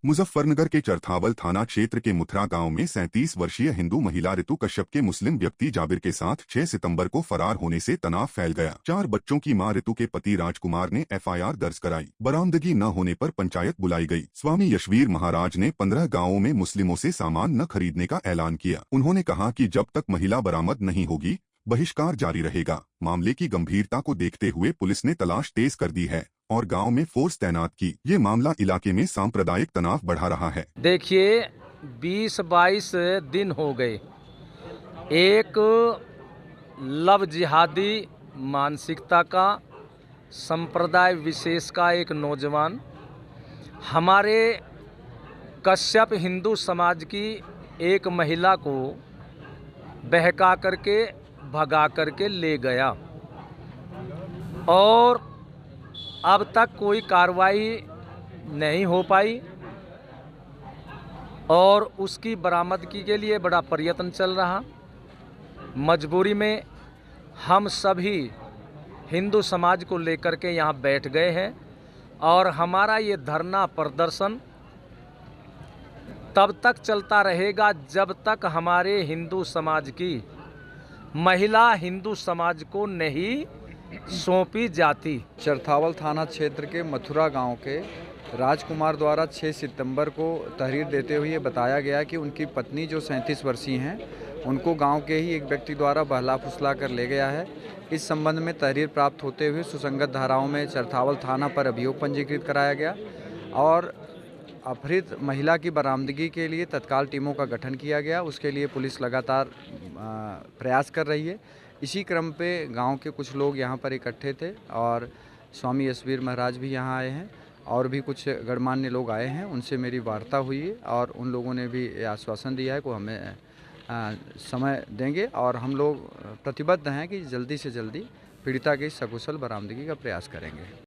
मुजफ्फरनगर के चरथावल थाना क्षेत्र के मुथरा गांव में 37 वर्षीय हिंदू महिला ऋतु कश्यप के मुस्लिम व्यक्ति जाबिर के साथ 6 सितंबर को फरार होने से तनाव फैल गया। 4 बच्चों की मां ऋतु के पति राजकुमार ने एफआईआर दर्ज कराई। बरामदगी न होने पर पंचायत बुलाई गई। स्वामी यशवीर महाराज ने 15 गाँवों में मुस्लिमों से सामान न खरीदने का ऐलान किया। उन्होंने कहा कि जब तक महिला बरामद नहीं होगी बहिष्कार जारी रहेगा। मामले की गंभीरता को देखते हुए पुलिस ने तलाश तेज कर दी है और गांव में फोर्स तैनात की। ये मामला इलाके में सांप्रदायिक तनाव बढ़ा रहा है। देखिए 20-22 दिन हो गए, एक लव जिहादी मानसिकता का, संप्रदाय विशेष का एक नौजवान हमारे कश्यप हिंदू समाज की एक महिला को बहका करके भगा करके ले गया और अब तक कोई कार्रवाई नहीं हो पाई और उसकी बरामदगी के लिए बड़ा प्रयत्न चल रहा। मजबूरी में हम सभी हिंदू समाज को लेकर के यहाँ बैठ गए हैं और हमारा ये धरना प्रदर्शन तब तक चलता रहेगा जब तक हमारे हिंदू समाज की महिला हिंदू समाज को नहीं सौंपी जाती। चरथावल थाना क्षेत्र के मथुरा गांव के राजकुमार द्वारा 6 सितंबर को तहरीर देते हुए बताया गया कि उनकी पत्नी जो 37 वर्षीय हैं उनको गांव के ही एक व्यक्ति द्वारा बहला फुसला कर ले गया है। इस संबंध में तहरीर प्राप्त होते हुए सुसंगत धाराओं में चरथावल थाना पर अभियोग पंजीकृत कराया गया और अपहृत महिला की बरामदगी के लिए तत्काल टीमों का गठन किया गया। उसके लिए पुलिस लगातार प्रयास कर रही है। इसी क्रम पे गांव के कुछ लोग यहां पर इकट्ठे थे और स्वामी यशवीर महाराज भी यहां आए हैं और भी कुछ गणमान्य लोग आए हैं। उनसे मेरी वार्ता हुई है और उन लोगों ने भी आश्वासन दिया है कि हमें समय देंगे और हम लोग प्रतिबद्ध हैं कि जल्दी से जल्दी पीड़िता की सकुशल बरामदगी का प्रयास करेंगे।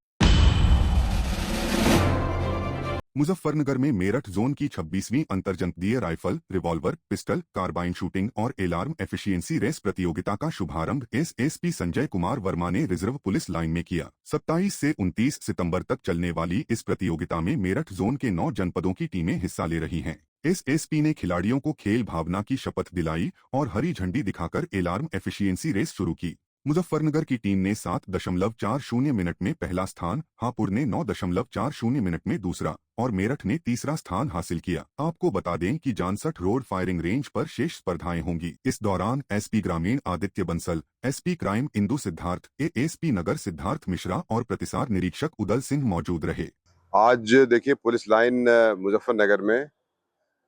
मुजफ्फरनगर में मेरठ जोन की 26वीं अंतरजनपदीय rifle, revolver, pistol, carbine shooting और एलार्म एफिशिएंसी रेस प्रतियोगिता का शुभारंभ एसएसपी संजय कुमार वर्मा ने रिजर्व पुलिस लाइन में किया। 27 से 29 सितंबर तक चलने वाली इस प्रतियोगिता में मेरठ जोन के 9 जनपदों की टीमें हिस्सा ले रही हैं। एसएसपी ने खिलाड़ियों को खेल भावना की शपथ दिलाई और हरी झंडी दिखाकर एलार्म एफिशिएंसी रेस शुरू की। मुजफ्फरनगर की टीम ने 7.40 मिनट में पहला स्थान, हापुड़ ने 9.40 मिनट में दूसरा और मेरठ ने तीसरा स्थान हासिल किया। आपको बता दें कि जानसठ रोड फायरिंग रेंज पर शेष स्पर्धाएं होंगी। इस दौरान एसपी ग्रामीण Aditya Bansal, SP crime Indu Siddharth, ASP नगर सिद्धार्थ मिश्रा और प्रतिसार निरीक्षक उदल सिंह मौजूद रहे। आज देखिए पुलिस लाइन मुजफ्फरनगर में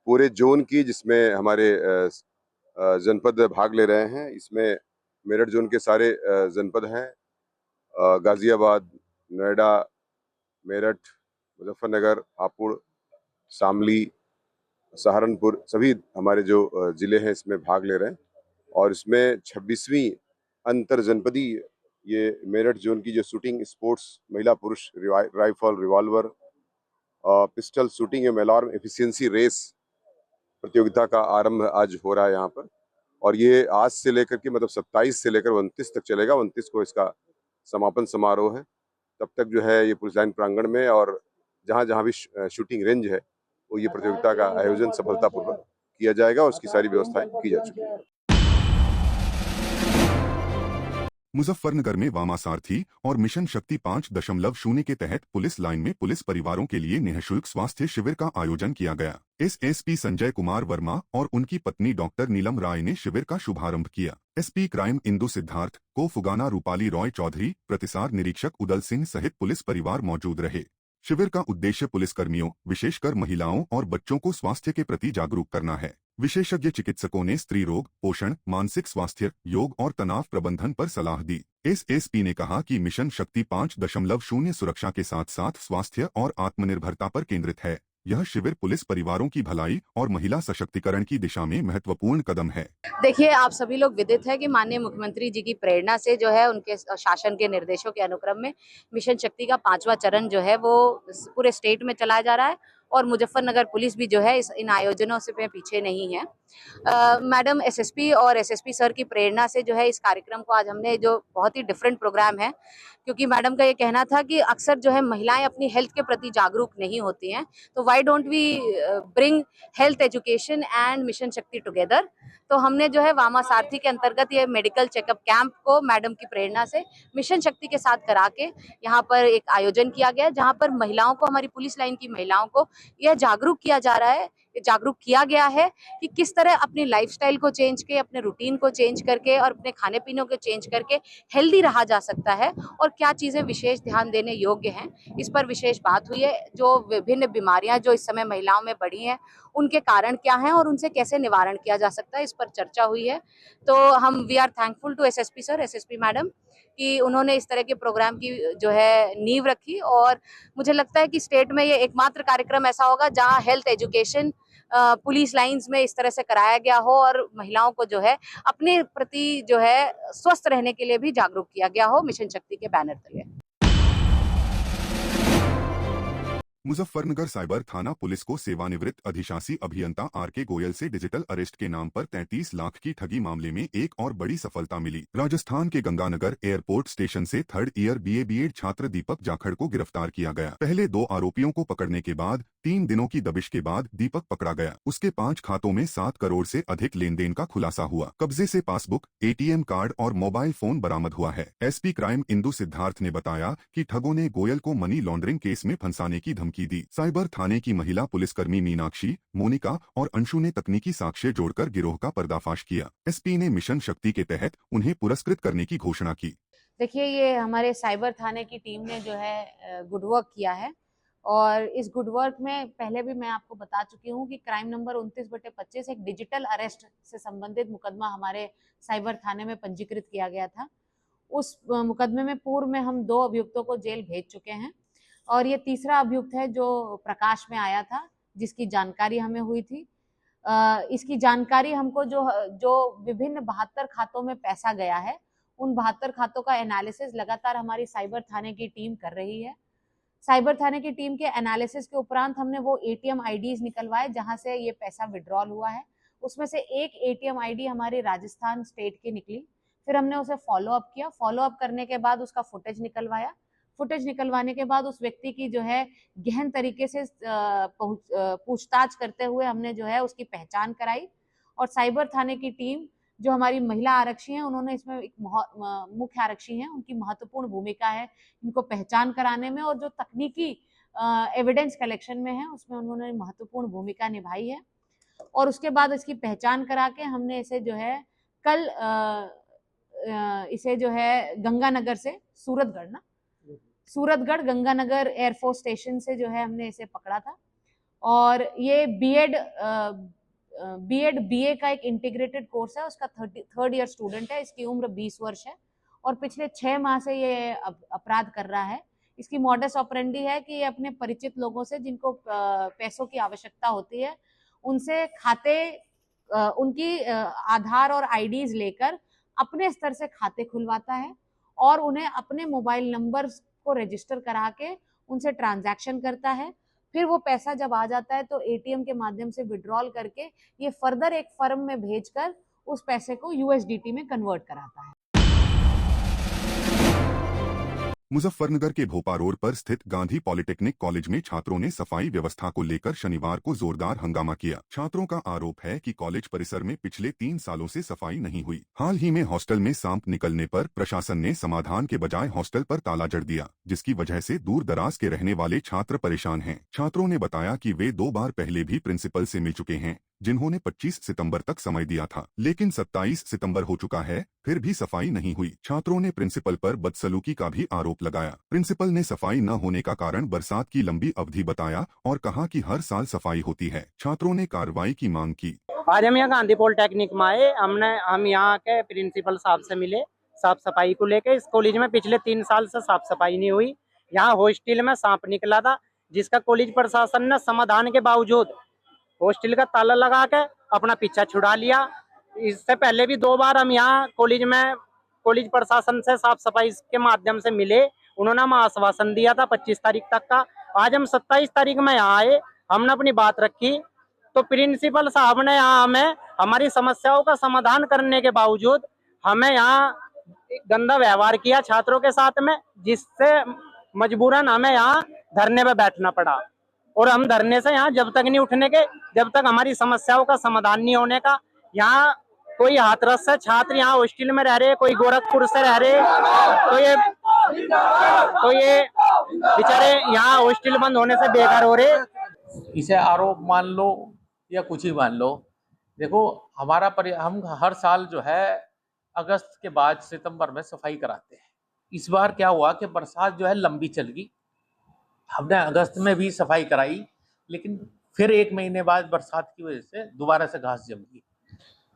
पूरे जोन की, जिसमें हमारे जनपद भाग ले रहे हैं, इसमें मेरठ जोन के सारे जनपद हैं, गाजियाबाद, नोएडा, मेरठ, मुजफ्फरनगर, हापुड़, शामली, सहारनपुर, सभी हमारे जो ज़िले हैं इसमें भाग ले रहे हैं और इसमें 26वीं अंतर जनपदीय ये मेरठ जोन की जो शूटिंग स्पोर्ट्स महिला पुरुष राइफल, रिवॉल्वर, पिस्टल शूटिंग एवं अलार्म एफिशिएंसी रेस प्रतियोगिता का आरंभ आज हो रहा है यहाँ पर और ये आज से लेकर के मतलब 27 से लेकर 29 तक चलेगा। 29 को इसका समापन समारोह है। तब तक जो है ये पुलिस लाइन प्रांगण में और जहाँ जहाँ भी शूटिंग रेंज है वो ये प्रतियोगिता का आयोजन सफलतापूर्वक किया जाएगा और उसकी सारी व्यवस्थाएं की जा चुकी है। मुजफ्फरनगर में वामासारथी और मिशन शक्ति 5.0 के तहत पुलिस लाइन में पुलिस परिवारों के लिए निःशुल्क स्वास्थ्य शिविर का आयोजन किया गया। एसएसपी संजय कुमार वर्मा और उनकी पत्नी डॉक्टर नीलम राय ने शिविर का शुभारंभ किया। एसपी क्राइम इंदु सिद्धार्थ को फुगाना रूपाली रॉय चौधरी, प्रतिसार निरीक्षक उदल सिंह सहित पुलिस परिवार मौजूद रहे। शिविर का उद्देश्य पुलिसकर्मियों, विशेषकर महिलाओं और बच्चों को स्वास्थ्य के प्रति जागरूक करना है। विशेषज्ञ चिकित्सकों ने स्त्री रोग, पोषण, मानसिक स्वास्थ्य, योग और तनाव प्रबंधन पर सलाह दी। एसएसपी ने कहा कि मिशन शक्ति 5.0 सुरक्षा के साथ साथ स्वास्थ्य और आत्मनिर्भरता पर केंद्रित है। यह शिविर पुलिस परिवारों की भलाई और महिला सशक्तिकरण की दिशा में महत्वपूर्ण कदम है। देखिए, आप सभी लोग विदित है कि माननीय मुख्यमंत्री जी की प्रेरणा से जो है उनके शासन के निर्देशों के अनुक्रम में मिशन शक्ति का 5वां चरण जो है वो पूरे स्टेट में चलाया जा रहा है और मुजफ्फरनगर पुलिस भी जो है इन आयोजनों से पीछे नहीं है। मैडम एसएसपी और एसएसपी सर की प्रेरणा से जो है इस कार्यक्रम को आज हमने, जो बहुत ही डिफरेंट प्रोग्राम है, क्योंकि मैडम का ये कहना था कि अक्सर जो है महिलाएं अपनी हेल्थ के प्रति जागरूक नहीं होती हैं, तो why don't we bring health education and mission Shakti together. तो हमने जो है वामा सारथी के अंतर्गत ये मेडिकल चेकअप कैंप को मैडम की प्रेरणा से मिशन शक्ति के साथ करा के यहाँ पर एक आयोजन किया गया, जहाँ पर महिलाओं को, हमारी पुलिस लाइन की महिलाओं को यह जागरूक किया जा रहा है, जागरूक किया गया है कि किस तरह अपनी लाइफस्टाइल को चेंज के, अपने रूटीन को चेंज करके और अपने खाने पीने को चेंज करके हेल्दी रहा जा सकता है, और क्या चीजें विशेष ध्यान देने योग्य हैं, इस पर विशेष बात हुई है। जो विभिन्न बीमारियां जो इस समय महिलाओं में बढ़ी हैं, उनके कारण क्या हैं और उनसे कैसे निवारण किया जा सकता है, इस पर चर्चा हुई है। तो हम we are thankful to SSP sir, SSP madam, कि उन्होंने इस तरह के प्रोग्राम की जो है नींव रखी, और मुझे लगता है कि स्टेट में ये एकमात्र कार्यक्रम ऐसा होगा जहां हेल्थ एजुकेशन पुलिस लाइंस में इस तरह से कराया गया हो और महिलाओं को जो है अपने प्रति जो है स्वस्थ रहने के लिए भी जागरूक किया गया हो मिशन शक्ति के बैनर तले। मुजफ्फरनगर साइबर थाना पुलिस को सेवानिवृत्त अधिशासी अभियंता आर.के. गोयल से डिजिटल अरेस्ट के नाम पर 33 लाख की ठगी मामले में एक और बड़ी सफलता मिली। राजस्थान के गंगानगर एयरपोर्ट स्टेशन से 3rd ईयर BA/B.Ed छात्र दीपक जाखड़ को गिरफ्तार किया गया। पहले 2 आरोपियों को पकड़ने के बाद 3 दिनों की दबिश के बाद दीपक पकड़ा गया। उसके 5 खातों में 7 करोड़ से अधिक लेन देन का खुलासा हुआ। कब्जे से पासबुक, ATM कार्ड और मोबाइल फोन बरामद हुआ है। SP क्राइम इंदु सिद्धार्थ ने बताया कि ठगों ने गोयल को मनी लॉन्ड्रिंग केस में फंसाने की धमकी दी। साइबर थाने की महिला पुलिसकर्मी मीनाक्षी, मोनिका और अंशु ने तकनीकी साक्ष्य जोड़कर गिरोह का पर्दाफाश किया। SP ने मिशन शक्ति के तहत उन्हें पुरस्कृत करने की घोषणा की। देखिए, ये हमारे साइबर थाने की टीम ने जो है गुड वर्क किया है, और इस गुड वर्क में पहले भी मैं आपको बता चुकी हूँ कि क्राइम नंबर 29/25 एक डिजिटल अरेस्ट से संबंधित मुकदमा हमारे साइबर थाने में पंजीकृत किया गया था। उस मुकदमे में पूर्व में हम 2 अभियुक्तों को जेल भेज चुके हैं, और ये तीसरा अभियुक्त है जो प्रकाश में आया था, जिसकी जानकारी हमें हुई थी। इसकी जानकारी हमको जो विभिन्न 72 खातों में पैसा गया है, उन 72 खातों का एनालिसिस लगातार हमारी साइबर थाने की टीम कर रही है। साइबर थाने की टीम के एनालिसिस के उपरांत हमने वो ATM IDs निकलवाए जहां से ये पैसा विड्रॉल हुआ है। उसमें से एक ATM ID हमारी राजस्थान स्टेट की निकली। फिर हमने उसे फॉलो अप किया। फॉलो अप करने के बाद उसका फुटेज निकलवाया। फुटेज निकलवाने के बाद उस व्यक्ति की जो है गहन तरीके से पूछताछ करते हुए हमने जो है उसकी पहचान कराई, और साइबर थाने की टीम, जो हमारी महिला आरक्षी हैं, उन्होंने इसमें एक मुख्य आरक्षी हैं, उनकी महत्वपूर्ण भूमिका है इनको पहचान कराने में, और जो तकनीकी एविडेंस कलेक्शन में है उसमें उन्होंने महत्वपूर्ण भूमिका निभाई है। और उसके बाद इसकी पहचान करा के हमने इसे जो है कल इसे जो है गंगानगर से सूरतगढ़ गंगानगर एयरफोर्स स्टेशन से जो है हमने इसे पकड़ा था। और ये B.Ed BA का एक इंटीग्रेटेड कोर्स है, उसका 3rd ईयर स्टूडेंट है। इसकी उम्र 20 वर्ष है और पिछले 6 माह से ये अपराध कर रहा है। इसकी मॉडस ऑपरेंडी है कि ये अपने परिचित लोगों से, जिनको पैसों की आवश्यकता होती है, उनसे खाते, उनकी आधार और IDs लेकर अपने स्तर से खाते खुलवाता है, और उन्हें अपने मोबाइल नंबर को रजिस्टर करा के उनसे ट्रांजैक्शन करता है। फिर वो पैसा जब आ जाता है तो ATM के माध्यम से विड्रॉल करके ये फर्दर एक फर्म में भेजकर उस पैसे को USDT में कन्वर्ट कराता है। मुजफ्फरनगर के भोपा रोड पर स्थित गांधी पॉलिटेक्निक कॉलेज में छात्रों ने सफाई व्यवस्था को लेकर शनिवार को जोरदार हंगामा किया। छात्रों का आरोप है कि कॉलेज परिसर में पिछले 3 सालों से सफाई नहीं हुई। हाल ही में हॉस्टल में सांप निकलने पर प्रशासन ने समाधान के बजाय हॉस्टल पर ताला जड़ दिया, जिसकी वजह से दूर दराज के रहने वाले छात्र परेशान हैं। छात्रों ने बताया कि वे 2 बार पहले भी प्रिंसिपल से मिल चुके हैं, जिन्होंने 25 सितंबर तक समय दिया था, लेकिन 27 सितंबर हो चुका है, फिर भी सफाई नहीं हुई। छात्रों ने प्रिंसिपल पर बदसलूकी का भी आरोप लगाया। प्रिंसिपल ने सफाई न होने का कारण बरसात की लंबी अवधि बताया और कहा कि हर साल सफाई होती है। छात्रों ने कार्रवाई की मांग की। आज हम यहाँ गांधी पॉलिटेक्निक में आए, हम यहाँ के प्रिंसिपल साहब से मिले साफ सफाई को लेकर। इस कॉलेज में पिछले 3 साल से साफ सफाई नहीं हुई। यहाँ हॉस्टल में सांप निकला था, जिसका कॉलेज प्रशासन ने समाधान के बावजूद हॉस्टल का ताला लगा के अपना पीछा छुड़ा लिया। इससे पहले भी 2 बार हम यहाँ कॉलेज प्रशासन से साफ सफाई के माध्यम से मिले। उन्होंने हमें आश्वासन दिया था 25 तारीख तक का। आज हम 27 तारीख में यहाँ आए, हमने अपनी बात रखी, तो प्रिंसिपल साहब ने यहाँ हमें हमारी समस्याओं का समाधान करने के बावजूद हमें यहाँ गंदा व्यवहार किया छात्रों के साथ में, जिससे मजबूरन हमें यहाँ धरने पे बैठना पड़ा। और हम धरने से यहाँ जब तक नहीं उठने के, जब तक हमारी समस्याओं का समाधान नहीं होने का। यहाँ कोई हाथरस से छात्र यहाँ हॉस्टल में रह रहे, कोई गोरखपुर से रह रहे, तो ये बेचारे यहाँ हॉस्टल बंद होने से बेघर हो रहे। इसे आरोप मान लो या कुछ ही मान लो, देखो हम हर साल जो है अगस्त के बाद सितंबर में सफाई कराते हैं। इस बार क्या हुआ कि बरसात जो है लंबी चल गई, हमने अगस्त में भी सफाई कराई, लेकिन फिर 1 महीने बाद बरसात की वजह से दोबारा से घास जम गई।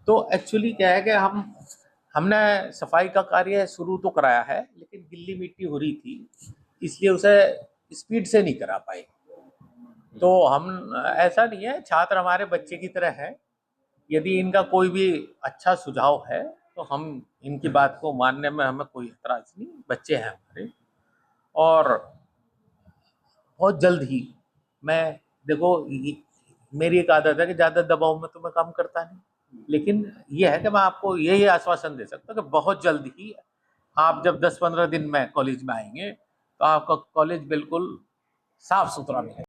तो एक्चुअली क्या है कि हमने सफाई का कार्य शुरू तो कराया है, लेकिन गिल्ली मिट्टी हो रही थी, इसलिए उसे स्पीड से नहीं करा पाए। तो हम ऐसा नहीं है, छात्र हमारे बच्चे की तरह है, यदि इनका कोई भी अच्छा सुझाव है तो हम इनकी बात को मानने में हमें कोई एतराज नहीं, बच्चे हैं हमारे। और बहुत जल्द ही देखो मेरी एक आदत है कि ज़्यादा दबाव में तो मैं काम करता नहीं, लेकिन ये है कि मैं आपको यही आश्वासन दे सकता हूँ कि बहुत जल्द ही आप जब 10-15 दिन में कॉलेज में आएंगे तो आपका कॉलेज बिल्कुल साफ सुथरा मिलेगा।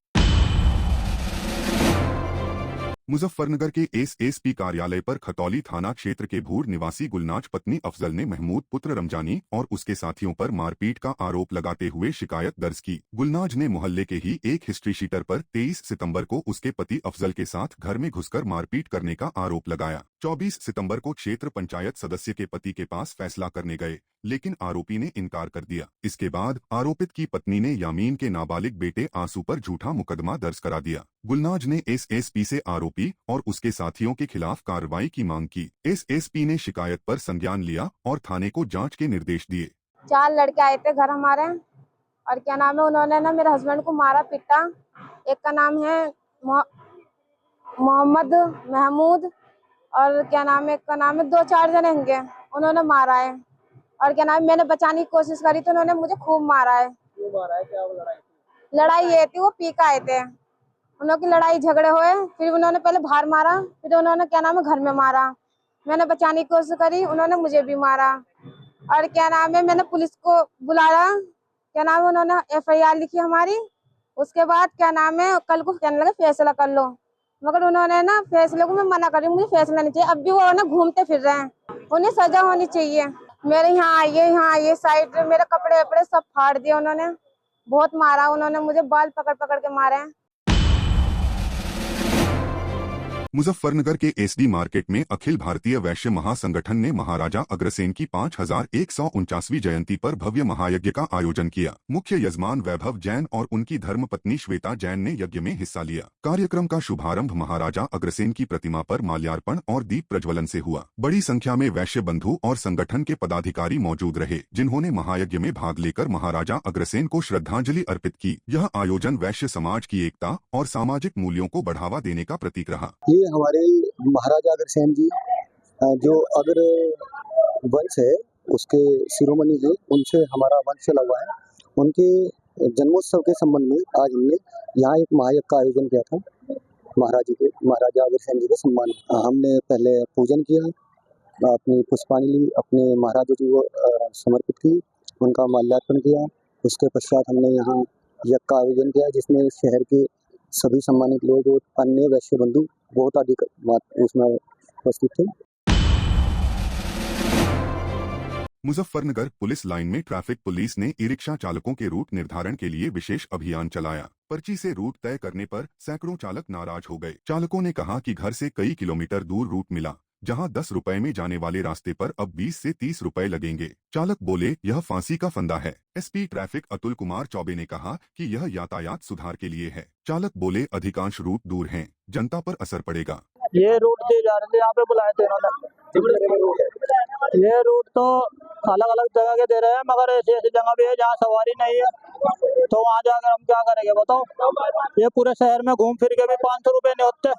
मुजफ्फरनगर के एसएसपी कार्यालय पर खतौली थाना क्षेत्र के भूर निवासी गुलनाज पत्नी अफजल ने महमूद पुत्र रमजानी और उसके साथियों पर मारपीट का आरोप लगाते हुए शिकायत दर्ज की। गुलनाज ने मोहल्ले के ही एक हिस्ट्री शीटर पर 23 सितंबर को उसके पति अफजल के साथ घर में घुसकर मारपीट करने का आरोप लगाया। 24 सितंबर को क्षेत्र पंचायत सदस्य के पति के पास फैसला करने गए, लेकिन आरोपी ने इनकार कर दिया। इसके बाद आरोपित की पत्नी ने यामीन के नाबालिग बेटे आंसू पर झूठा मुकदमा दर्ज करा दिया। गुलनाज ने एसएसपी से आरोपी और उसके साथियों के खिलाफ कार्रवाई की मांग की। एसएसपी ने शिकायत पर संज्ञान लिया और थाने को जांच के निर्देश दिए। 4 लड़के आए थे घर हमारे, और क्या नाम है, उन्होंने ना मेरे हस्बैंड को मारा पीटा। एक का नाम है मोहम्मद महमूद, और क्या नाम है, एक का नाम है, 2-4 जने होंगे, उन्होंने मारा है। और क्या नाम है, मैंने बचाने की कोशिश करी तो उन्होंने मुझे खूब मारा है। क्यों मारा है, क्या लड़ाई थी? लड़ाई ये थी, वो पी के आए थे, उन लोग की लड़ाई झगड़े हुए, फिर उन्होंने पहले बाहर मारा, फिर उन्होंने क्या नाम है घर में मारा। मैंने बचाने की कोशिश करी, उन्होंने मुझे भी मारा। और क्या नाम है, मैंने पुलिस को बुलाया, क्या नाम है, उन्होंने FIR लिखी हमारी। उसके बाद क्या नाम है, कल को कहने लगे फैसला कर लो, मगर उन्होंने ना फैसले को मैं मना करी, मुझे फैसला नहीं चाहिए। अब भी वो ना घूमते फिर रहे हैं, उन्हें सजा होनी चाहिए। मेरे यहाँ आइए साइड मेरे कपड़े वपड़े सब फाड़ दिए उन्होंने, बहुत मारा उन्होंने मुझे, बाल पकड़ पकड़ के मारे हैं। मुजफ्फरनगर के एसडी मार्केट में अखिल भारतीय वैश्य महासंगठन ने महाराजा अग्रसेन की 5149वीं जयंती पर भव्य महायज्ञ का आयोजन किया। मुख्य यजमान वैभव जैन और उनकी धर्मपत्नी श्वेता जैन ने यज्ञ में हिस्सा लिया। कार्यक्रम का शुभारंभ महाराजा अग्रसेन की प्रतिमा पर माल्यार्पण और दीप प्रज्वलन से हुआ। बड़ी संख्या में वैश्य बंधु और संगठन के पदाधिकारी मौजूद रहे, जिन्होंने महायज्ञ में भाग लेकर महाराजा अग्रसेन को श्रद्धांजलि अर्पित की। यह आयोजन वैश्य समाज की एकता और सामाजिक मूल्यों को बढ़ावा देने का प्रतीक रहा। हमारे महाराजा अग्रसेन जी जो अग्र वंश है उसके शिरोमणि है, उनसे हमारा वंश चला हुआ है। उनके जन्मोत्सव के संबंध में आज हमने यहाँ एक महायज्ञ का आयोजन किया था। महाराजा अग्रसेन जी के सम्मान हमने पहले पूजन किया, अपनी पुष्पांजलि ली, अपने महाराजा जी को समर्पित की, उनका माल्यार्पण किया। उसके पश्चात हमने यहाँ यज्ञ का आयोजन किया, जिसमें शहर के सभी सम्मानित लोग और अन्य वैश्य बंधु बहुत अधिक उसमें उपस्थित थे। मुजफ्फरनगर पुलिस लाइन में ट्रैफिक पुलिस ने ई रिक्शा चालकों के रूट निर्धारण के लिए विशेष अभियान चलाया। पर्ची से रूट तय करने पर सैकड़ों चालक नाराज हो गए। चालकों ने कहा कि घर से कई किलोमीटर दूर रूट मिला, जहां 10 रुपए में जाने वाले रास्ते पर अब 20 से 30 रुपए लगेंगे। चालक बोले, यह फांसी का फंदा है। एसपी ट्रैफिक अतुल कुमार चौबे ने कहा कि यह यातायात सुधार के लिए है। चालक बोले, अधिकांश रूट दूर हैं, जनता पर असर पड़ेगा। ये रूट दिए जा रहे थे, यहाँ पे बुलाए थे इन्होंने। ये रूट तो अलग अलग जगह के दे रहे हैं, मगर ऐसी जगह भी है जहाँ सवारी नहीं है, तो वहाँ जाकर हम क्या करेंगे बताओ। ये पूरे शहर में घूम फिर के भी 500 रुपए नहीं होते,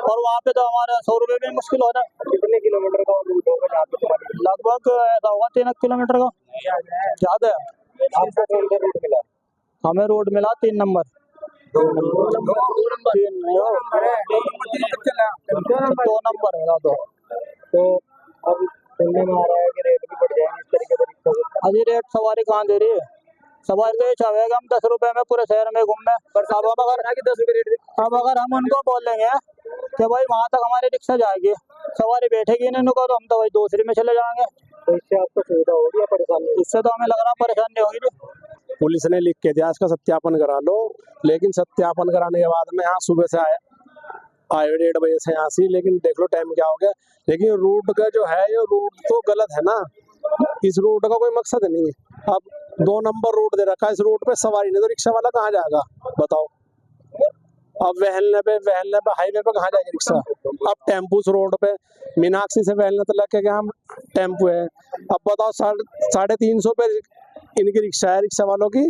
और वहाँ पे तो हमारे 100 रुपए भी मुश्किल हो रहा है। कितने किलोमीटर का रूट होगा? लगभग ऐसा होगा 3 किलोमीटर का, ज्यादा है। आपको कौन सा रूट मिला? हमें रूट मिला 3 नंबर। तीन नहीं हो, 2 नंबर है ना। तो अब सुनने में आ रहा है कि रेट भी बढ़ जाएंगे इस तरीके से। अभी रेट सवारी कहाँ दे रही है? सवारी तो ये चाहेगा हम 10 रुपए में पूरे शहर में घूमना। अब अगर हम उनको बोलेंगे कि भाई वहाँ तक हमारी रिक्शा जाएगी, सवारी बैठेगी नहीं उनको, तो हम तो भाई दूसरी में चले जाएंगे। तो इससे आपको सुविधा होगी या परेशानी? इससे तो हमें लग रहा परेशानी होगी। पुलिस ने लिख के दिया इसका सत्यापन करा लो, लेकिन सत्यापन कराने के बाद में यहाँ सुबह से आए 1:30 बजे से यहाँ से, लेकिन देख लो टाइम क्या हो गया। लेकिन रूट का जो है ये रूट तो गलत है ना, इस रूट का कोई मकसद नहीं है। अब 2 नंबर रूट दे रखा है, इस रूट पे सवारी नहीं तो रिक्शा वाला कहाँ जाएगा बताओ। अब वहलने पे हाईवे पे कहाँ जाएगी रिक्शा। अब टेम्पू रोड पे मीनाक्षी से वहलने तक के यहाँ टेम्पू है। अब बताओ 350 पे इनकी रिक्शा है, रिक्शा वालों की,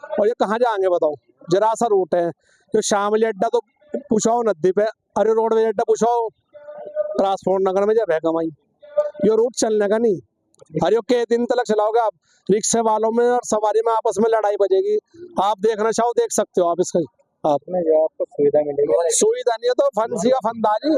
और ये कहाँ जाएंगे बताओ। जरा सा रूट है जो शामली अड्डा तो पूछाओ नदी पे, अरे रोडवेज अड्डा पूछाओ ट्रांसपोर्ट नगर में जब है कमाई। ये रूट चलने का नहीं। अरे के दिन तक चलाओगे आप, रिक्शे वालों में और सवारी में आपस में लड़ाई बजेगी। आप देखना चाहो देख सकते हो आप इसका। आपको सुविधा मिलेगी, सुविधा नहीं है तो फंसी का फंदाजी।